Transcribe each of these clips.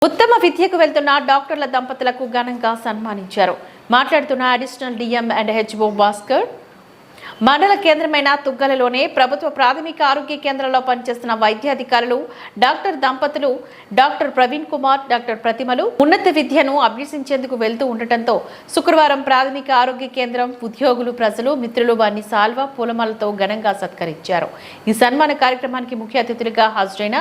ఉత్తమ విద్యకు వెళ్తున్న డాక్టర్ల దంపతులకు ఘనంగా సన్మానించారు. మాట్లాడుతున్న additional DM and HO Bhaskar, మండల కేంద్రమైన తుగ్గలలోనే ప్రభుత్వ ప్రాథమిక ఆరోగ్య కేంద్రంలో పనిచేస్తున్న వైద్యాధికారులు డాక్టర్ దంపతులు డాక్టర్ ప్రవీణ్ కుమార్, డాక్టర్ ప్రతిమలు ఉన్నత విద్యను అభ్యసించేందుకు వెళ్తూ ఉండటంతో శుక్రవారం ప్రాథమిక ఆరోగ్య కేంద్రం ఉద్యోగులు, ప్రజలు, మిత్రులు వారిని సాల్వా, పూలమాలతో ఘనంగా సత్కరించారు. ఈ సన్మాన కార్యక్రమానికి ముఖ్య అతిథులుగా హాజరైన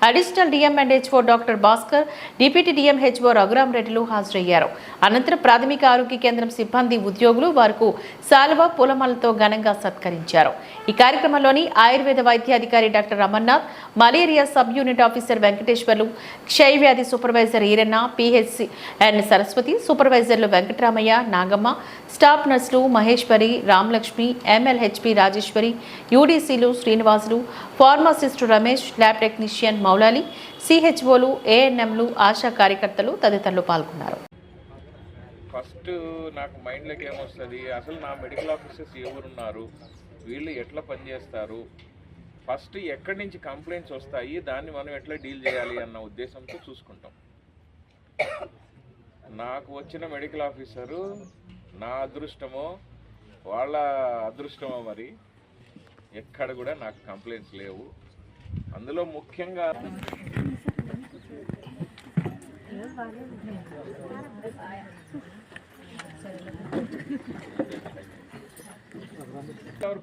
additional DM and HO doctor Bhaskar, deputy DM HO Raghuram రెడ్డిలు హాజరయ్యారు. అనంతరం ప్రాథమిక ఆరోగ్య కేంద్రం సిబ్బంది, ఉద్యోగులు వారికి సాల్వా, పూలమాలతో ఘనంగా సత్కరించారు. ఈ కార్యక్రమంలోని ఆయుర్వేద వైద్యాధికారి doctor Ramananath, malaria sub unit officer Venkateswarlu, క్షయ వ్యాధి supervisor Eranna, PHC and Saraswati, సూపర్వైజర్లు వెంకటరామయ్య, నాగమ్మ, స్టాఫ్ నర్సులు మహేశ్వరి, రామలక్ష్మి, ఎంఎల్హెచ్పి రాజేశ్వరి, యూడీసీలు Srinivasulu, pharmacist Ramesh, lab technician Moulali, సిహెచ్ఓలు, ఏఎన్ఎంలు, ఆశా కార్యకర్తలు తదితరులు పాల్గొన్నారు. ఫస్ట్ నాకు మైండ్లోకి ఏమొస్తుంది, అసలు నా మెడికల్ ఆఫీసర్స్ ఎవరున్నారు, వీళ్ళు ఎట్లా పనిచేస్తారు, ఫస్ట్ ఎక్కడి నుంచి కంప్లైంట్స్ వస్తాయి, దాన్ని మనం ఎట్లా డీల్ చేయాలి అన్న ఉద్దేశంతో చూసుకుంటాం. నాకు వచ్చిన మెడికల్ ఆఫీసరు నా అదృష్టమో వాళ్ళ అదృష్టమో మరి ఎక్కడ కూడా నాకు కంప్లైంట్స్ లేవు. అందులో ముఖ్యంగా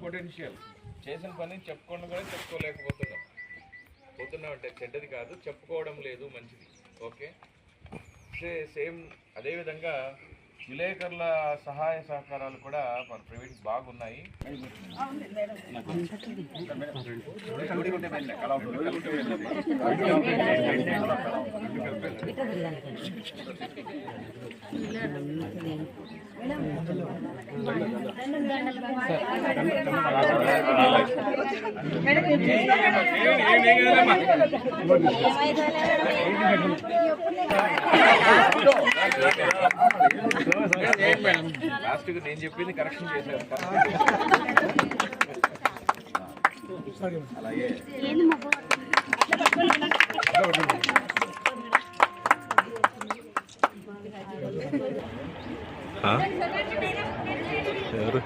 పొటెన్షియల్ చేసిన పని చెప్పుకోవడం కూడా చెప్పుకోలేకపోతున్నాం అంటే చెడ్డది కాదు, చెప్పుకోవడం లేదు మంచిది. ఓకే, సేమ్ అదేవిధంగా విలేకరుల సహాయ సహకారాలు కూడా మన ప్రైవేట్ బాగున్నాయి. లాస్ట్ నేను చెప్పింది కరెక్షన్ చేశారు. అలాగే ఎవరు